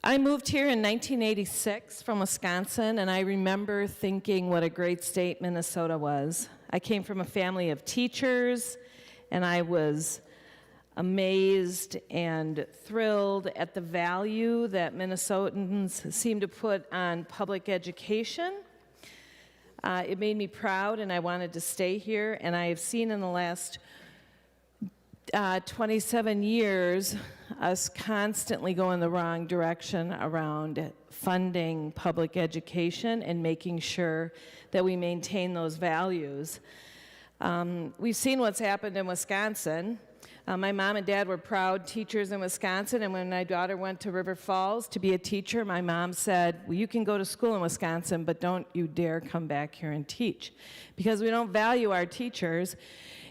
I moved here in 1986 from Wisconsin, and I remember thinking what a great state Minnesota was. I came from a family of teachers, and I was amazed and thrilled at the value that Minnesotans seem to put on public education. It made me proud, and I wanted to stay here, and I have seen in the last 27 years us constantly go in the wrong direction around funding public education and making sure that we maintain those values. We've seen what's happened in Wisconsin. My mom and dad were proud teachers in Wisconsin, and when my daughter went to River Falls to be a teacher, my mom said, well, you can go to school in Wisconsin, but don't you dare come back here and teach, because we don't value our teachers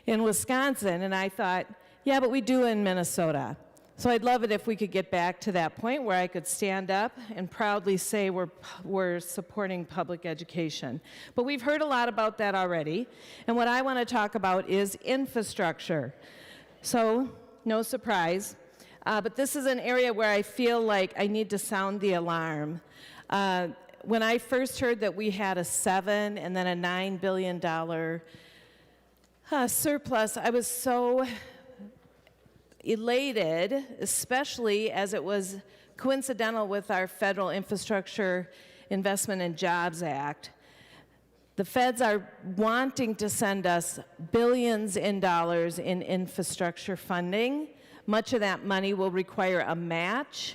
in Wisconsin. And I thought, yeah, but we do in Minnesota. So I'd love it if we could get back to that point where I could stand up and proudly say we're supporting public education. But we've heard a lot about that already, and what I want to talk about is infrastructure. So, no surprise, but this is an area where I feel like I need to sound the alarm. When I first heard that we had a $7 and then a $9 billion surplus, I was so elated, especially as it was coincidental with our Federal Infrastructure Investment and Jobs Act. The feds are wanting to send us billions in dollars in infrastructure funding. Much of that money will require a match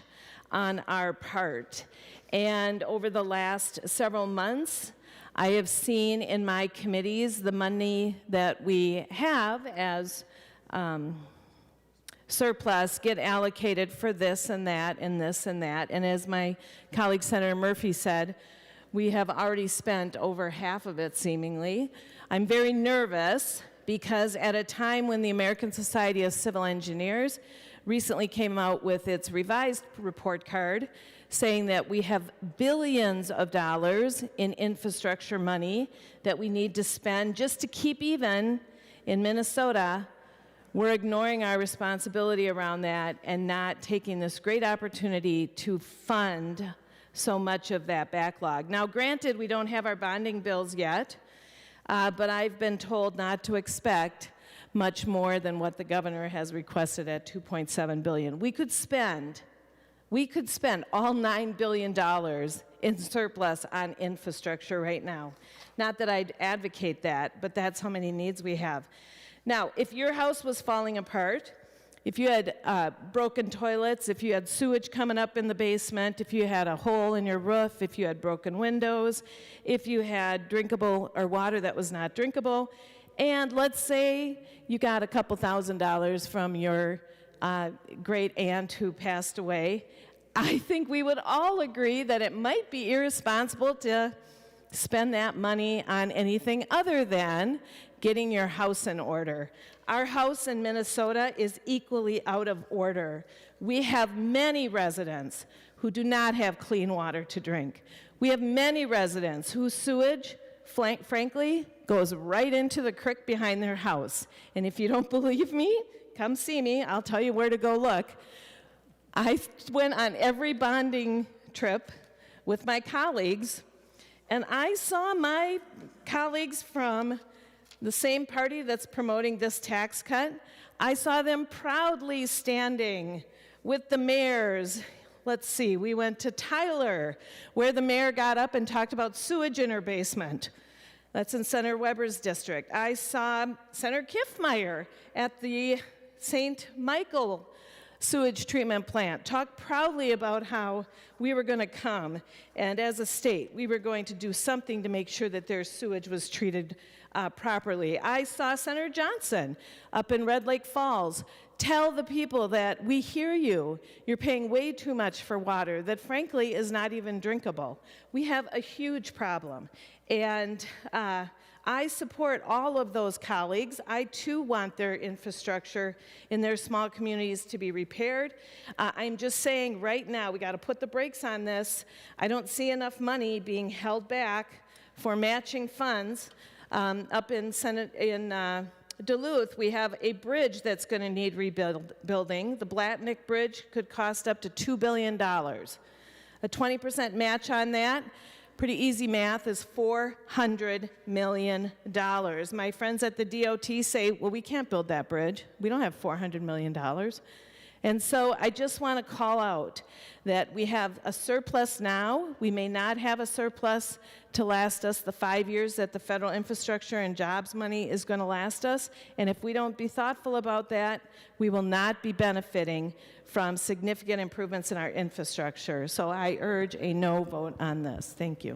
on our part. And over the last several months, I have seen in my committees the money that we have as surplus get allocated for this and that and this and that. And as my colleague Senator Murphy said, we have already spent over half of it, seemingly. I'm very nervous because at a time when the American Society of Civil Engineers recently came out with its revised report card saying that we have billions of dollars in infrastructure money that we need to spend just to keep even in Minnesota, we're ignoring our responsibility around that and not taking this great opportunity to fund so much of that backlog. Now, granted, we don't have our bonding bills yet, but I've been told not to expect much more than what the governor has requested at $2.7 billion. We could spend all $9 billion in surplus on infrastructure right now. Not that I'd advocate that, but that's how many needs we have. Now, if your house was falling apart, if you had broken toilets, if you had sewage coming up in the basement, if you had a hole in your roof, if you had broken windows, if you had drinkable or water that was not drinkable, and let's say you got a couple $1,000s from your great aunt who passed away, I think we would all agree that it might be irresponsible to spend that money on anything other than getting your house in order. Our house in Minnesota is equally out of order. We have many residents who do not have clean water to drink. We have many residents whose sewage, frankly, goes right into the creek behind their house. And if you don't believe me, come see me. I'll tell you where to go look. I went on every bonding trip with my colleagues, and I saw my colleagues from the same party that's promoting this tax cut, I saw them proudly standing with the mayors. Let's see, we went to Tyler, where the mayor got up and talked about sewage in her basement. That's in Senator Weber's district. I saw Senator Kiffmeyer at the St. Michael sewage treatment plant talk proudly about how we were going to come, and as a state, we were going to do something to make sure that their sewage was treated properly. I saw Senator Johnson up in Red Lake Falls tell the people that we hear you, you're paying way too much for water that frankly is not even drinkable. We have a huge problem, and I support all of those colleagues. I too want their infrastructure in their small communities to be repaired. I'm just saying right now we got to put the brakes on this. I don't see enough money being held back for matching funds. Up in Duluth, we have a bridge that's going to need rebuilding. The Blatnick Bridge could cost up to $2 billion. A 20% match on that, pretty easy math, is $400 million. My friends at the DOT say, well, we can't build that bridge. We don't have $400 million. And so I just want to call out that we have a surplus now. We may not have a surplus to last us the 5 years that the federal infrastructure and jobs money is going to last us. And if we don't be thoughtful about that, we will not be benefiting from significant improvements in our infrastructure. So I urge a no vote on this. Thank you.